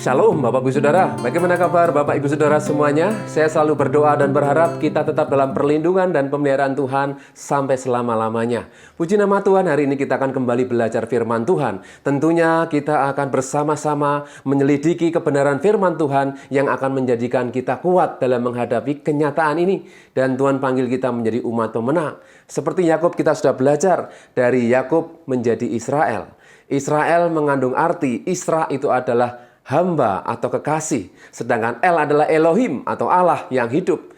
Shalom Bapak Ibu Saudara, bagaimana kabar Bapak Ibu Saudara semuanya? Saya selalu berdoa dan berharap kita tetap dalam perlindungan dan pemeliharaan Tuhan sampai selama-lamanya. Puji nama Tuhan, hari ini kita akan kembali belajar firman Tuhan. Tentunya kita akan bersama-sama menyelidiki kebenaran firman Tuhan yang akan menjadikan kita kuat dalam menghadapi kenyataan ini. Dan Tuhan panggil kita menjadi umat pemenang. Seperti Yakub kita sudah belajar, dari Yakub menjadi Israel. Israel mengandung arti, Isra itu adalah hamba atau kekasih, sedangkan El adalah Elohim atau Allah yang hidup.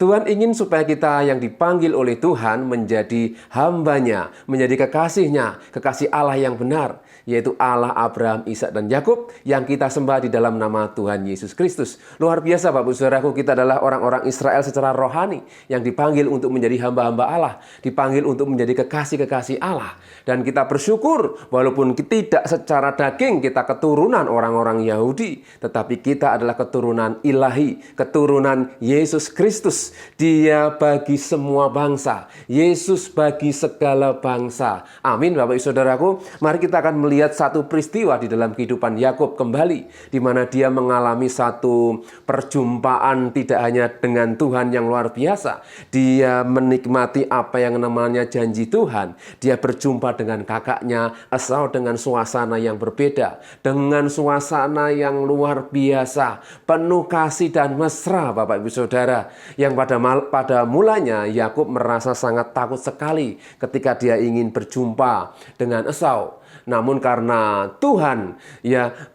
Tuhan ingin supaya kita yang dipanggil oleh Tuhan menjadi hambanya, menjadi kekasihnya, kekasih Allah yang benar, yaitu Allah Abraham, Ishak dan Yakub yang kita sembah di dalam nama Tuhan Yesus Kristus. Luar biasa Bapak Saudaraku, kita adalah orang-orang Israel secara rohani yang dipanggil untuk menjadi hamba-hamba Allah, dipanggil untuk menjadi kekasih-kekasih Allah. Dan kita bersyukur walaupun tidak secara daging kita keturunan orang-orang Yahudi, tetapi kita adalah keturunan ilahi, keturunan Yesus Kristus. Dia bagi semua bangsa, Yesus bagi segala bangsa. Amin Bapak Ibu Saudaraku. Mari kita akan melihat satu peristiwa di dalam kehidupan Yakub kembali, di mana dia mengalami satu perjumpaan tidak hanya dengan Tuhan yang luar biasa. Dia menikmati apa yang namanya janji Tuhan. Dia berjumpa dengan kakaknya Esau dengan suasana yang berbeda, dengan suasana yang luar biasa, penuh kasih dan mesra Bapak Ibu Saudara. Yang pada mulanya Yakub merasa sangat takut sekali ketika dia ingin berjumpa dengan Esau. Namun karena Tuhan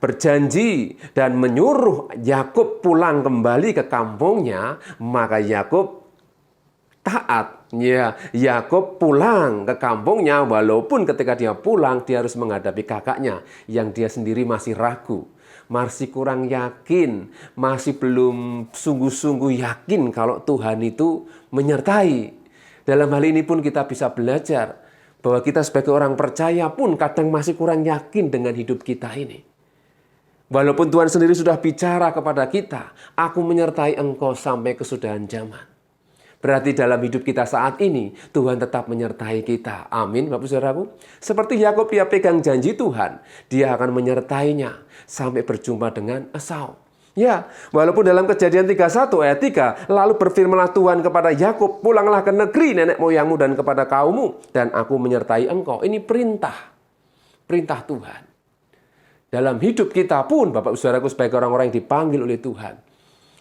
berjanji dan menyuruh Yakub pulang kembali ke kampungnya, maka Yakub taat. Yakub pulang ke kampungnya, walaupun ketika dia pulang dia harus menghadapi kakaknya yang dia sendiri masih ragu, masih kurang yakin, masih belum sungguh-sungguh yakin kalau Tuhan itu menyertai. Dalam hal ini pun kita bisa belajar bahwa kita sebagai orang percaya pun kadang masih kurang yakin dengan hidup kita ini. Walaupun Tuhan sendiri sudah bicara kepada kita, aku menyertai engkau sampai kesudahan zaman. Berarti dalam hidup kita saat ini, Tuhan tetap menyertai kita. Amin, Bapak Saudaraku. Seperti Yakub, dia pegang janji Tuhan. Dia akan menyertainya sampai berjumpa dengan Esau. Walaupun dalam Kejadian 31 ayat 3, lalu berfirmanlah Tuhan kepada Yakub, pulanglah ke negeri nenek moyangmu dan kepada kaummu, dan aku menyertai engkau. Ini perintah Tuhan. Dalam hidup kita pun, Bapak Saudaraku, sebagai orang-orang yang dipanggil oleh Tuhan,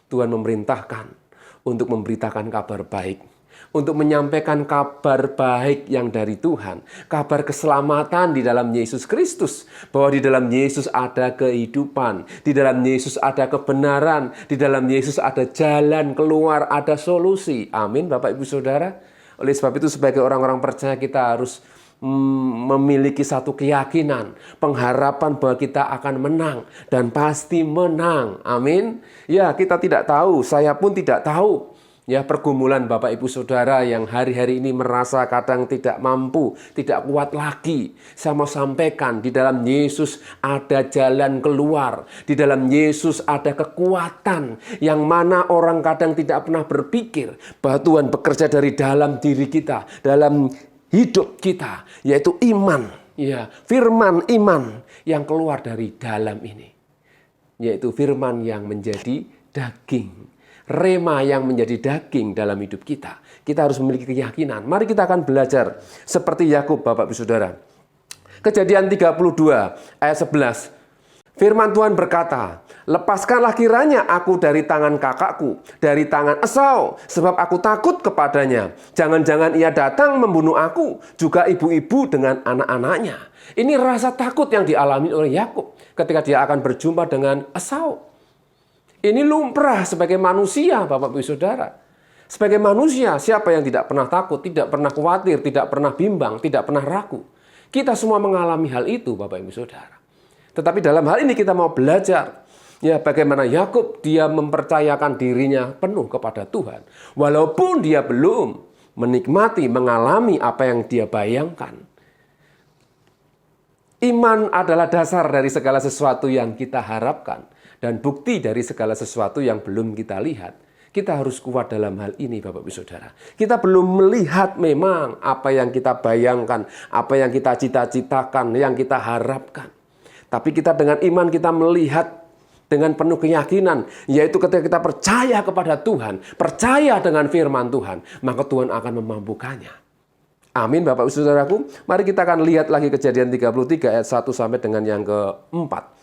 Tuhan memerintahkan untuk memberitakan kabar baik, untuk menyampaikan kabar baik yang dari Tuhan, kabar keselamatan di dalam Yesus Kristus, bahwa di dalam Yesus ada kehidupan, di dalam Yesus ada kebenaran, di dalam Yesus ada jalan keluar, ada solusi. Amin Bapak Ibu Saudara. Oleh sebab itu sebagai orang-orang percaya kita harus memiliki satu keyakinan, pengharapan bahwa kita akan menang dan pasti menang. Amin. Kita tidak tahu, saya pun tidak tahu pergumulan Bapak Ibu Saudara yang hari-hari ini merasa kadang tidak mampu, tidak kuat lagi. Saya mau sampaikan, di dalam Yesus ada jalan keluar. Di dalam Yesus ada kekuatan yang mana orang kadang tidak pernah berpikir bahwa Tuhan bekerja dari dalam diri kita, dalam hidup kita, yaitu iman, firman iman yang keluar dari dalam ini, yaitu firman yang menjadi daging, rema yang menjadi daging dalam hidup kita. Kita harus memiliki keyakinan. Mari kita akan belajar seperti Yakub, Bapak Ibu Saudara. Kejadian 32 ayat 11. Firman Tuhan berkata, lepaskanlah kiranya aku dari tangan kakakku, dari tangan Esau, sebab aku takut kepadanya. Jangan-jangan ia datang membunuh aku, juga ibu-ibu dengan anak-anaknya. Ini rasa takut yang dialami oleh Yakub ketika dia akan berjumpa dengan Esau. Ini lumrah sebagai manusia, Bapak Ibu Saudara. Sebagai manusia, siapa yang tidak pernah takut, tidak pernah khawatir, tidak pernah bimbang, tidak pernah ragu? Kita semua mengalami hal itu, Bapak Ibu Saudara. Tetapi dalam hal ini kita mau belajar bagaimana Yakub dia mempercayakan dirinya penuh kepada Tuhan. Walaupun dia belum menikmati, mengalami apa yang dia bayangkan. Iman adalah dasar dari segala sesuatu yang kita harapkan. Dan bukti dari segala sesuatu yang belum kita lihat. Kita harus kuat dalam hal ini Bapak Ibu Saudara. Kita belum melihat memang apa yang kita bayangkan, apa yang kita cita-citakan, yang kita harapkan. Tapi kita dengan iman kita melihat dengan penuh keyakinan, yaitu ketika kita percaya kepada Tuhan, percaya dengan firman Tuhan, maka Tuhan akan memampukannya. Amin, Bapak Ibu Saudaraku. Mari kita akan lihat lagi Kejadian 33 ayat 1 sampai dengan yang keempat.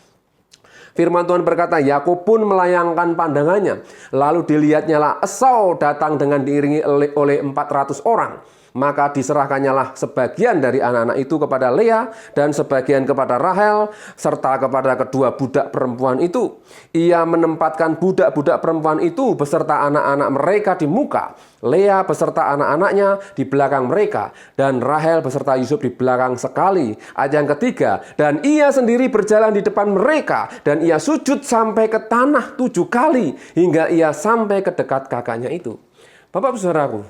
Firman Tuhan berkata, Yakub pun melayangkan pandangannya. Lalu dilihatnyalah Esau datang dengan diiringi oleh 400 orang. Maka diserahkannyalah sebagian dari anak-anak itu kepada Lea dan sebagian kepada Rahel serta kepada kedua budak perempuan itu. Ia menempatkan budak-budak perempuan itu beserta anak-anak mereka di muka, Lea beserta anak-anaknya di belakang mereka, dan Rahel beserta Yusuf di belakang sekali. Ayat yang ketiga, dan ia sendiri berjalan di depan mereka, dan ia sujud sampai ke tanah 7 kali hingga ia sampai ke dekat kakaknya itu. Bapak Saudaraku,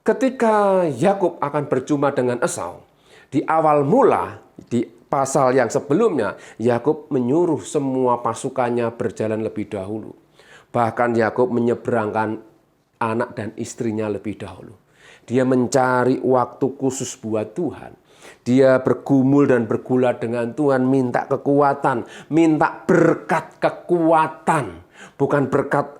ketika Yakub akan berjumpa dengan Esau, di awal mula, di pasal yang sebelumnya, Yakub menyuruh semua pasukannya berjalan lebih dahulu. Bahkan Yakub menyeberangkan anak dan istrinya lebih dahulu. Dia mencari waktu khusus buat Tuhan. Dia bergumul dan bergulat dengan Tuhan, minta kekuatan, minta berkat kekuatan. Bukan berkat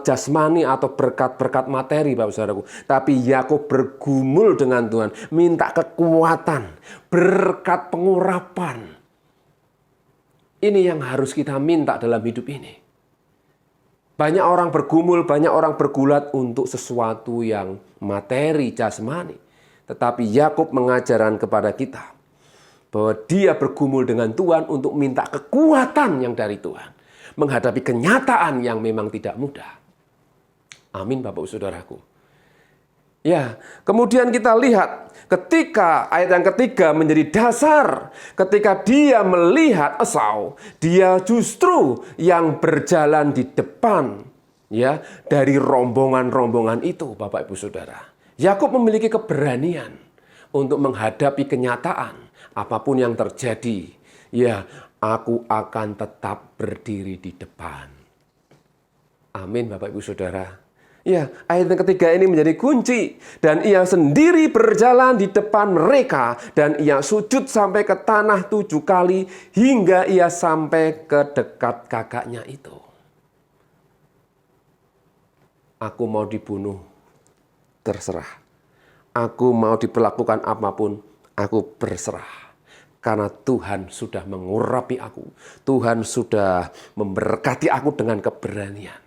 jasmani atau berkat-berkat materi, Bapak Saudaraku. Tapi Yakub bergumul dengan Tuhan, minta kekuatan, berkat pengurapan. Ini yang harus kita minta dalam hidup ini. Banyak orang bergumul, banyak orang bergulat untuk sesuatu yang materi, jasmani. Tetapi Yakub mengajarkan kepada kita bahwa dia bergumul dengan Tuhan untuk minta kekuatan yang dari Tuhan. Menghadapi kenyataan yang memang tidak mudah. Amin, Bapak Saudaraku. Ya, kemudian kita lihat ketika ayat yang ketiga menjadi dasar. Ketika dia melihat Esau, dia justru yang berjalan di depan ya dari rombongan-rombongan itu, Bapak Ibu Saudara. Yakub memiliki keberanian untuk menghadapi kenyataan apapun yang terjadi. Ya, aku akan tetap berdiri di depan. Amin, Bapak Ibu Saudara. Ya, ayat yang ketiga ini menjadi kunci. Dan ia sendiri berjalan di depan mereka. Dan ia sujud sampai ke tanah 7 kali. Hingga ia sampai ke dekat kakaknya itu. Aku mau dibunuh, terserah. Aku mau diperlakukan apapun, aku berserah. Karena Tuhan sudah mengurapi aku. Tuhan sudah memberkati aku dengan keberanian.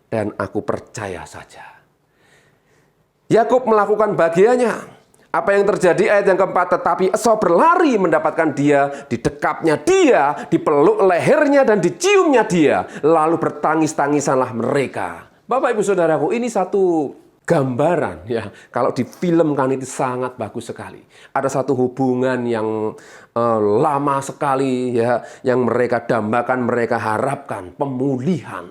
Dan aku percaya saja. Yakub melakukan bagiannya. Apa yang terjadi ayat yang keempat, tetapi Esau berlari mendapatkan dia, didekapnya dia, dipeluk lehernya dan diciumnya dia. Lalu bertangis-tangisanlah mereka. Bapak Ibu Saudaraku, ini satu gambaran ya, kalau difilmkan itu sangat bagus sekali. Ada satu hubungan yang lama sekali ya, yang mereka dambakan, mereka harapkan pemulihan.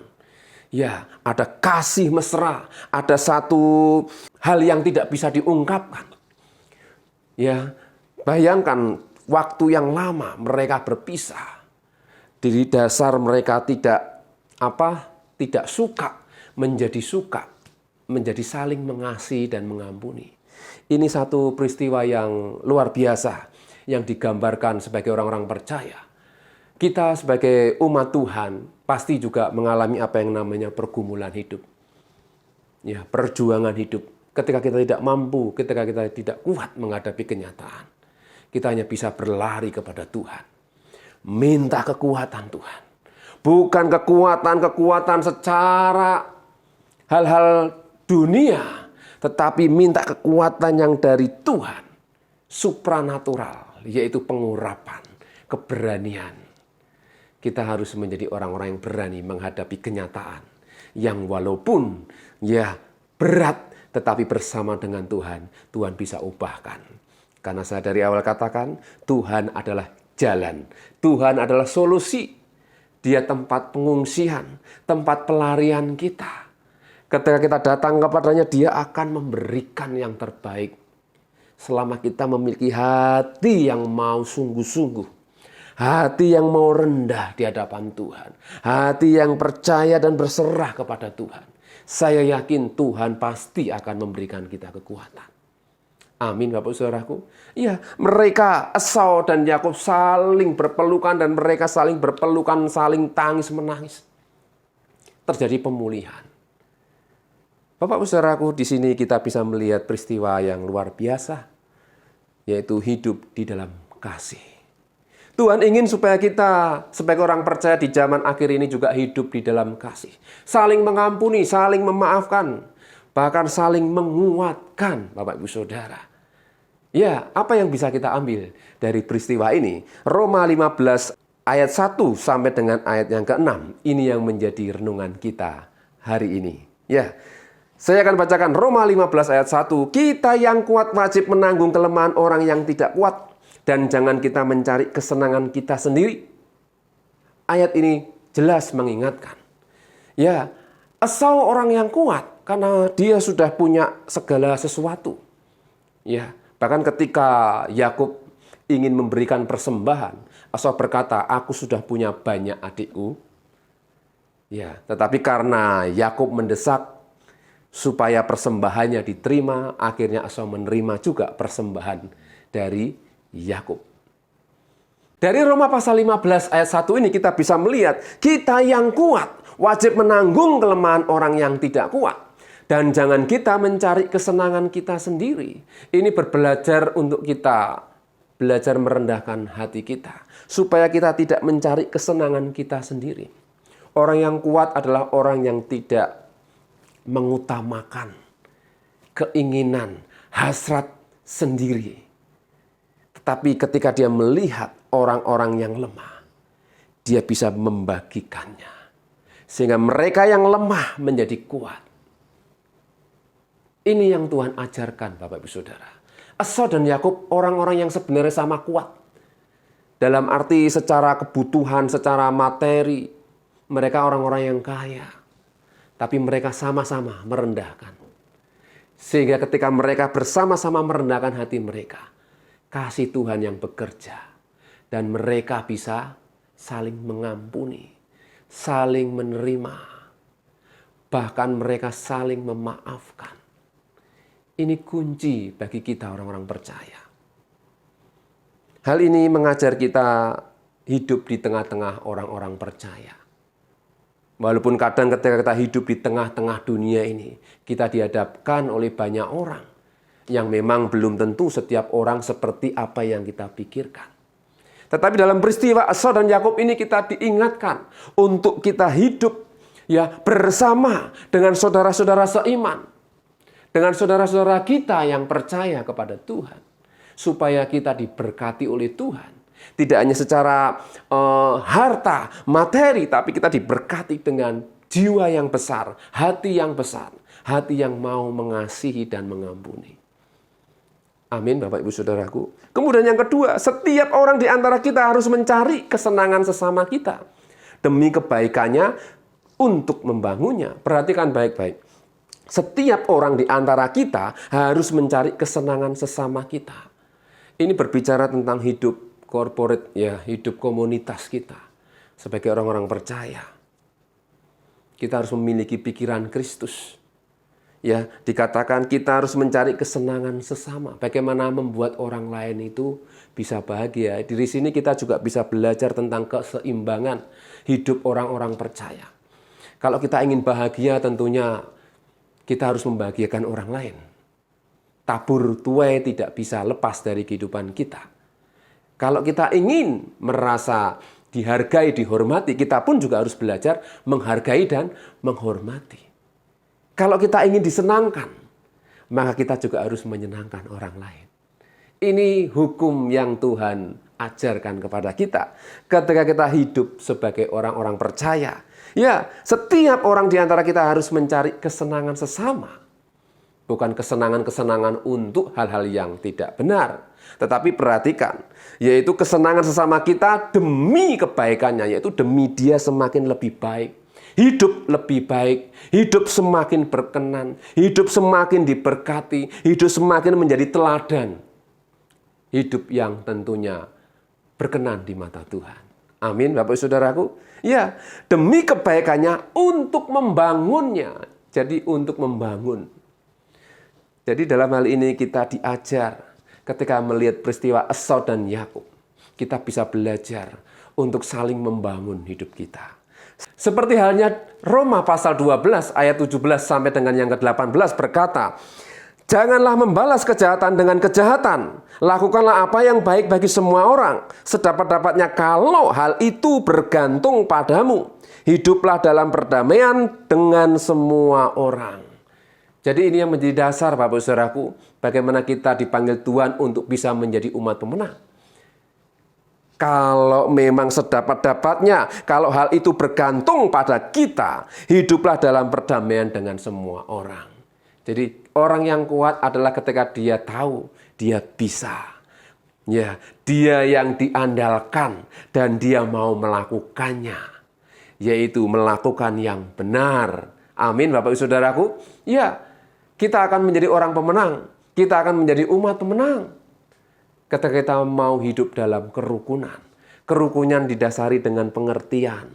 Ya, ada kasih mesra, ada satu hal yang tidak bisa diungkapkan. Ya, bayangkan waktu yang lama mereka berpisah. Di dasar mereka tidak suka menjadi suka. Menjadi saling mengasihi dan mengampuni. Ini satu peristiwa yang luar biasa yang digambarkan sebagai orang-orang percaya. Kita sebagai umat Tuhan pasti juga mengalami apa yang namanya pergumulan hidup. Ya, perjuangan hidup. Ketika kita tidak mampu, ketika kita tidak kuat menghadapi kenyataan, kita hanya bisa berlari kepada Tuhan. Minta kekuatan Tuhan. Bukan kekuatan secara hal-hal dunia, tetapi minta kekuatan yang dari Tuhan, supranatural, yaitu pengurapan, keberanian. Kita harus menjadi orang-orang yang berani menghadapi kenyataan yang walaupun ya berat, tetapi bersama dengan Tuhan, Tuhan bisa ubahkan. Karena saya dari awal katakan, Tuhan adalah jalan, Tuhan adalah solusi. Dia tempat pengungsian, tempat pelarian kita. Ketika kita datang kepadanya, dia akan memberikan yang terbaik. Selama kita memiliki hati yang mau sungguh-sungguh. Hati yang mau rendah di hadapan Tuhan. Hati yang percaya dan berserah kepada Tuhan. Saya yakin Tuhan pasti akan memberikan kita kekuatan. Amin, Bapak Saudaraku. Ya, mereka Esau dan Yakub saling berpelukan dan mereka saling berpelukan, saling tangis menangis. Terjadi pemulihan. Bapak Saudaraku, di sini kita bisa melihat peristiwa yang luar biasa, yaitu hidup di dalam kasih. Tuhan ingin supaya kita sebagai orang percaya di zaman akhir ini juga hidup di dalam kasih. Saling mengampuni, saling memaafkan, bahkan saling menguatkan, Bapak Ibu Saudara. Ya, apa yang bisa kita ambil dari peristiwa ini? Roma 15 ayat 1 sampai dengan ayat yang ke-6. Ini yang menjadi renungan kita hari ini. Ya, saya akan bacakan Roma 15 ayat 1. Kita yang kuat wajib menanggung kelemahan orang yang tidak kuat. Dan jangan kita mencari kesenangan kita sendiri. Ayat ini jelas mengingatkan. Ya, Esau orang yang kuat karena dia sudah punya segala sesuatu. Ya, bahkan ketika Yakub ingin memberikan persembahan, Esau berkata, "Aku sudah punya banyak adikku." Ya, tetapi karena Yakub mendesak supaya persembahannya diterima, akhirnya Esau menerima juga persembahan dari Yakub. Dari Roma pasal 15 ayat 1 ini kita bisa melihat kita yang kuat wajib menanggung kelemahan orang yang tidak kuat. Dan jangan kita mencari kesenangan kita sendiri. Ini berbelajar untuk kita belajar merendahkan hati kita. Supaya kita tidak mencari kesenangan kita sendiri. Orang yang kuat adalah orang yang tidak mengutamakan keinginan, hasrat sendiri. Tapi ketika dia melihat orang-orang yang lemah, dia bisa membagikannya. Sehingga mereka yang lemah menjadi kuat. Ini yang Tuhan ajarkan, Bapak Ibu Saudara. Esau dan Yakub orang-orang yang sebenarnya sama kuat. Dalam arti secara kebutuhan, secara materi, mereka orang-orang yang kaya. Tapi mereka sama-sama merendahkan. Sehingga ketika mereka bersama-sama merendahkan hati mereka, kasih Tuhan yang bekerja. Dan mereka bisa saling mengampuni, saling menerima. Bahkan mereka saling memaafkan. Ini kunci bagi kita orang-orang percaya. Hal ini mengajar kita hidup di tengah-tengah orang-orang percaya. Walaupun kadang ketika kita hidup di tengah-tengah dunia ini, kita dihadapkan oleh banyak orang yang memang belum tentu setiap orang seperti apa yang kita pikirkan. Tetapi dalam peristiwa Esau dan Yakub ini kita diingatkan untuk kita hidup ya bersama dengan saudara-saudara seiman. Dengan saudara-saudara kita yang percaya kepada Tuhan. Supaya kita diberkati oleh Tuhan. Tidak hanya secara harta, materi, tapi kita diberkati dengan jiwa yang besar, hati yang besar, hati yang mau mengasihi dan mengampuni. Amin, Bapak Ibu Saudaraku. Kemudian yang kedua, setiap orang di antara kita harus mencari kesenangan sesama kita. Demi kebaikannya untuk membangunnya. Perhatikan baik-baik. Setiap orang di antara kita harus mencari kesenangan sesama kita. Ini berbicara tentang hidup corporate, ya, hidup komunitas kita. Sebagai orang-orang percaya. Kita harus memiliki pikiran Kristus. Ya, dikatakan kita harus mencari kesenangan sesama. Bagaimana membuat orang lain itu bisa bahagia. Di sini kita juga bisa belajar tentang keseimbangan hidup orang-orang percaya. Kalau kita ingin bahagia tentunya kita harus membahagiakan orang lain. Tabur tuai tidak bisa lepas dari kehidupan kita. Kalau kita ingin merasa dihargai, dihormati, kita pun juga harus belajar menghargai dan menghormati. Kalau kita ingin disenangkan, maka kita juga harus menyenangkan orang lain. Ini hukum yang Tuhan ajarkan kepada kita ketika kita hidup sebagai orang-orang percaya. Ya, setiap orang di antara kita harus mencari kesenangan sesama. Bukan kesenangan-kesenangan untuk hal-hal yang tidak benar. Tetapi perhatikan, yaitu kesenangan sesama kita demi kebaikannya, yaitu demi dia semakin lebih baik. Hidup lebih baik, hidup semakin berkenan, hidup semakin diberkati, hidup semakin menjadi teladan. Hidup yang tentunya berkenan di mata Tuhan. Amin, Bapak Saudaraku. Ya, demi kebaikannya untuk membangunnya. Jadi untuk membangun. Jadi dalam hal ini kita diajar ketika melihat peristiwa Esau dan Yakub, kita bisa belajar untuk saling membangun hidup kita. Seperti halnya Roma pasal 12 ayat 17 sampai dengan yang ke-18 berkata, "Janganlah membalas kejahatan dengan kejahatan. Lakukanlah apa yang baik bagi semua orang, sedapat-dapatnya kalau hal itu bergantung padamu. Hiduplah dalam perdamaian dengan semua orang." Jadi ini yang menjadi dasar Bapak Saudaraku, bagaimana kita dipanggil Tuhan untuk bisa menjadi umat pemenang. Kalau memang sedapat-dapatnya, kalau hal itu bergantung pada kita, hiduplah dalam perdamaian dengan semua orang. Jadi orang yang kuat adalah ketika dia tahu, dia bisa. Ya, dia yang diandalkan dan dia mau melakukannya, yaitu melakukan yang benar. Amin Bapak Ibu Saudaraku. Ya, kita akan menjadi orang pemenang. Kita akan menjadi umat pemenang ketika kita mau hidup dalam kerukunan. Kerukunan didasari dengan pengertian.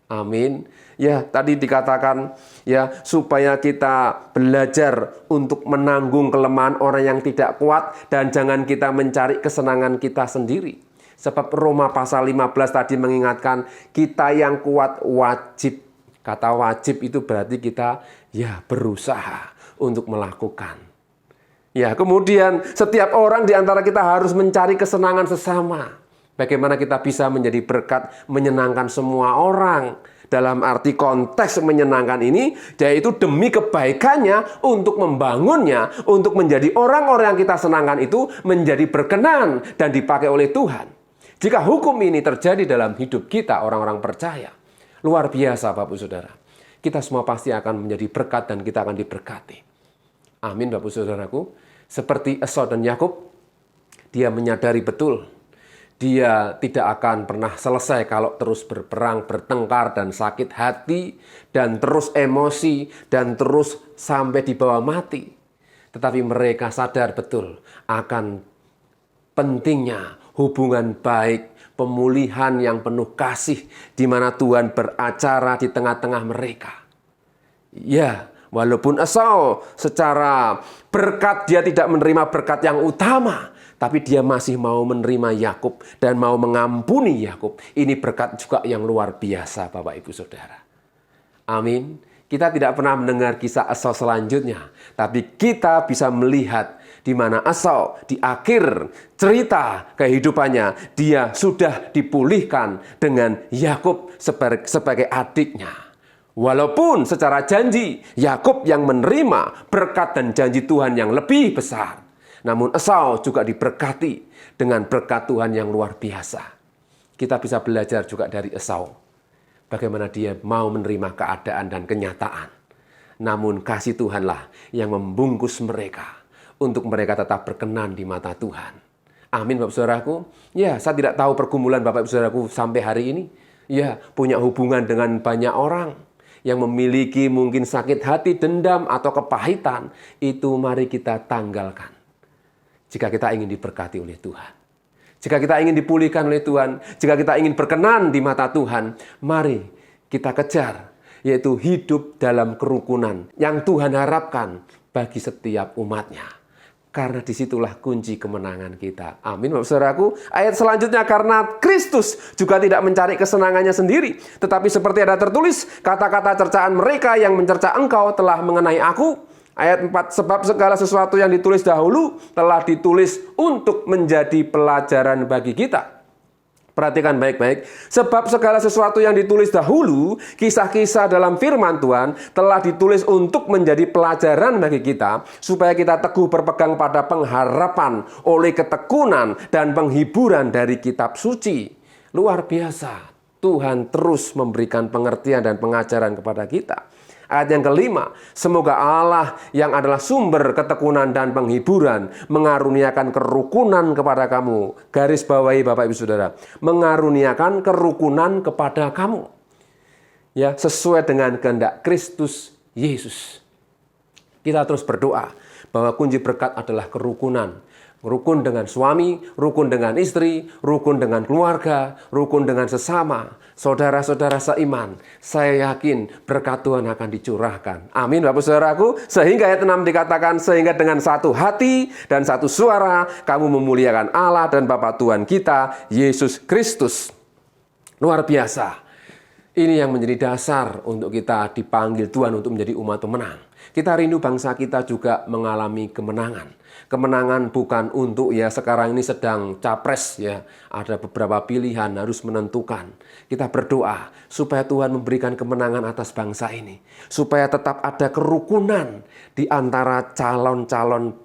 Amin. Ya, tadi dikatakan ya supaya kita belajar untuk menanggung kelemahan orang yang tidak kuat dan jangan kita mencari kesenangan kita sendiri. Sebab Roma pasal 15 tadi mengingatkan kita yang kuat wajib. Kata wajib itu berarti kita ya berusaha untuk melakukan. Ya, kemudian setiap orang di antara kita harus mencari kesenangan sesama. Bagaimana kita bisa menjadi berkat menyenangkan semua orang. Dalam arti konteks menyenangkan ini, yaitu demi kebaikannya, untuk membangunnya, untuk menjadi orang-orang yang kita senangkan itu menjadi berkenan dan dipakai oleh Tuhan. Jika hukum ini terjadi dalam hidup kita, orang-orang percaya, luar biasa Bapak Saudara. Kita semua pasti akan menjadi berkat dan kita akan diberkati. Amin Bapak Saudaraku. Seperti Esau dan Yakub, dia menyadari betul dia tidak akan pernah selesai kalau terus berperang, bertengkar, dan sakit hati, dan terus emosi, dan terus sampai dibawa mati. Tetapi mereka sadar betul akan pentingnya hubungan baik, pemulihan yang penuh kasih, di mana Tuhan beracara di tengah-tengah mereka. Ya, walaupun Esau secara berkat dia tidak menerima berkat yang utama, tapi dia masih mau menerima Yakub dan mau mengampuni Yakub. Ini berkat juga yang luar biasa Bapak Ibu Saudara. Amin. Kita tidak pernah mendengar kisah Esau selanjutnya, tapi kita bisa melihat di mana Esau di akhir cerita kehidupannya dia sudah dipulihkan dengan Yakub sebagai adiknya. Walaupun secara janji Yakub yang menerima berkat dan janji Tuhan yang lebih besar, namun Esau juga diberkati dengan berkat Tuhan yang luar biasa. Kita bisa belajar juga dari Esau, bagaimana dia mau menerima keadaan dan kenyataan. Namun kasih Tuhanlah yang membungkus mereka untuk mereka tetap berkenan di mata Tuhan. Amin Bapak Saudaraku. Ya, saya tidak tahu pergumulan Bapak Ibu Saudaraku sampai hari ini. Ya, punya hubungan dengan banyak orang yang memiliki mungkin sakit hati, dendam, atau kepahitan. Itu mari kita tanggalkan. Jika kita ingin diberkati oleh Tuhan. Jika kita ingin dipulihkan oleh Tuhan. Jika kita ingin berkenan di mata Tuhan. Mari kita kejar. Yaitu hidup dalam kerukunan yang Tuhan harapkan bagi setiap umatnya. Karena disitulah kunci kemenangan kita. Amin Bapak Saudaraku. Ayat selanjutnya, karena Kristus juga tidak mencari kesenangannya sendiri. Tetapi seperti ada tertulis, kata-kata cercaan mereka yang mencerca engkau telah mengenai aku. Ayat 4, sebab segala sesuatu yang ditulis dahulu telah ditulis untuk menjadi pelajaran bagi kita. Perhatikan baik-baik. Sebab segala sesuatu yang ditulis dahulu, kisah-kisah dalam firman Tuhan telah ditulis untuk menjadi pelajaran bagi kita, supaya kita teguh berpegang pada pengharapan oleh ketekunan dan penghiburan dari kitab suci. Luar biasa. Tuhan terus memberikan pengertian dan pengajaran kepada kita. Ayat yang kelima, semoga Allah yang adalah sumber ketekunan dan penghiburan mengaruniakan kerukunan kepada kamu. Garis bawahi Bapak Ibu Saudara, mengaruniakan kerukunan kepada kamu. Ya, sesuai dengan kehendak Kristus Yesus. Kita terus berdoa bahwa kunci berkat adalah kerukunan. Rukun dengan suami, rukun dengan istri, rukun dengan keluarga, rukun dengan sesama, saudara-saudara seiman. Saya yakin berkat Tuhan akan dicurahkan. Amin Bapak Saudaraku. Sehingga ayat 6 dikatakan, sehingga dengan satu hati dan satu suara kamu memuliakan Allah dan Bapa Tuhan kita, Yesus Kristus. Luar biasa. Ini yang menjadi dasar untuk kita dipanggil Tuhan untuk menjadi umat pemenang. Kita rindu bangsa kita juga mengalami kemenangan. Kemenangan bukan untuk sekarang ini sedang capres Ada beberapa pilihan harus menentukan. Kita berdoa supaya Tuhan memberikan kemenangan atas bangsa ini. Supaya tetap ada kerukunan di antara calon-calon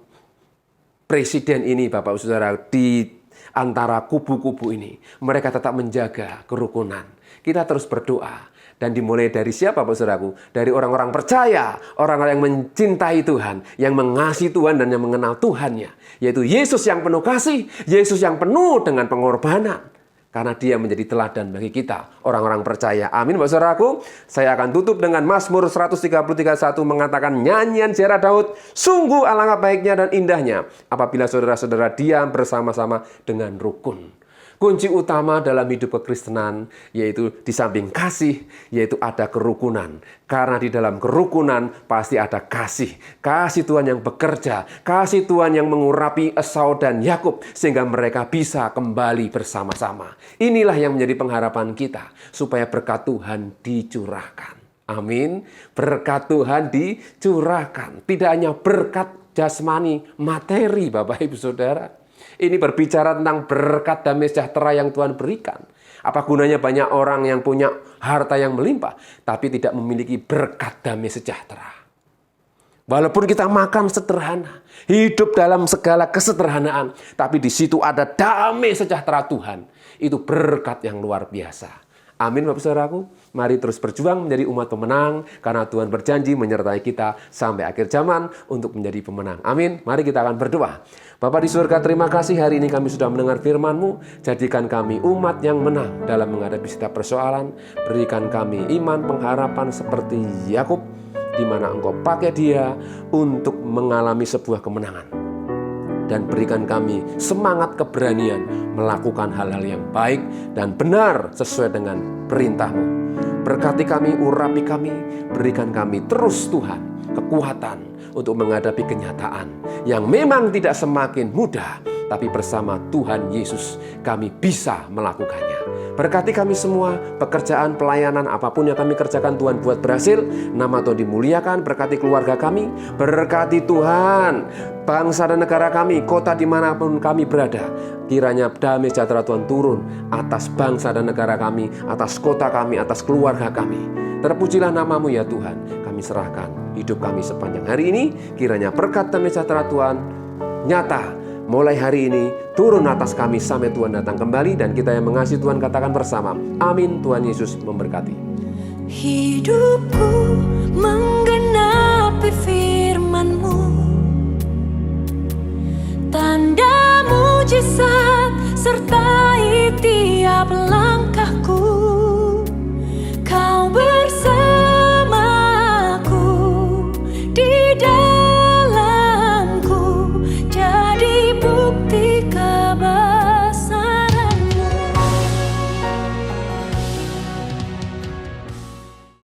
presiden ini Bapak Saudara. Di antara kubu-kubu ini. Mereka tetap menjaga kerukunan. Kita terus berdoa. Dan dimulai dari siapa Bapak Saudaraku? Dari orang-orang percaya, orang-orang yang mencintai Tuhan, yang mengasihi Tuhan dan yang mengenal Tuhannya. Yaitu Yesus yang penuh kasih, Yesus yang penuh dengan pengorbanan. Karena dia menjadi teladan bagi kita, orang-orang percaya. Amin Bapak Saudaraku. Saya akan tutup dengan Mazmur 133:1 mengatakan, nyanyian ziarah Daud, sungguh alangkah baiknya dan indahnya apabila saudara-saudara diam bersama-sama dengan rukun. Kunci utama dalam hidup kekristenan yaitu di samping kasih, yaitu ada kerukunan. Karena di dalam kerukunan pasti ada kasih. Kasih Tuhan yang bekerja, kasih Tuhan yang mengurapi Esau dan Yakub sehingga mereka bisa kembali bersama-sama. Inilah yang menjadi pengharapan kita supaya berkat Tuhan dicurahkan. Amin. Berkat Tuhan dicurahkan. Tidak hanya berkat jasmani, materi Bapak Ibu Saudara. Ini berbicara tentang berkat damai sejahtera yang Tuhan berikan. Apa gunanya banyak orang yang punya harta yang melimpah, tapi tidak memiliki berkat damai sejahtera. Walaupun kita makan sederhana, hidup dalam segala kesederhanaan, tapi di situ ada damai sejahtera Tuhan. Itu berkat yang luar biasa. Amin Bapak Saudaraku. Mari terus berjuang menjadi umat pemenang, karena Tuhan berjanji menyertai kita sampai akhir zaman untuk menjadi pemenang. Amin. Mari kita akan berdoa. Bapa di surga, terima kasih hari ini kami sudah mendengar firman-Mu. Jadikan kami umat yang menang dalam menghadapi setiap persoalan. Berikan kami iman pengharapan seperti Yakub, di mana Engkau pakai dia untuk mengalami sebuah kemenangan. Dan berikan kami semangat keberanian melakukan hal-hal yang baik dan benar sesuai dengan perintah-Mu. Berkati kami, urapi kami, berikan kami terus Tuhan kekuatan untuk menghadapi kenyataan yang memang tidak semakin mudah, tapi bersama Tuhan Yesus kami bisa melakukannya. Berkati kami semua, pekerjaan, pelayanan, apapun yang kami kerjakan Tuhan buat berhasil. Nama Tuhan dimuliakan, berkati keluarga kami, berkati Tuhan bangsa dan negara kami, kota dimanapun kami berada. Kiranya damai sejahtera Tuhan turun atas bangsa dan negara kami, atas kota kami, atas keluarga kami. Terpujilah nama-Mu ya Tuhan. Kami serahkan hidup kami sepanjang hari ini. Kiranya berkat damai sejahtera Tuhan nyata mulai hari ini turun atas kami sampai Tuhan datang kembali. Dan kita yang mengasihi Tuhan katakan bersama, amin. Tuhan Yesus memberkati. Hidupku menggenapi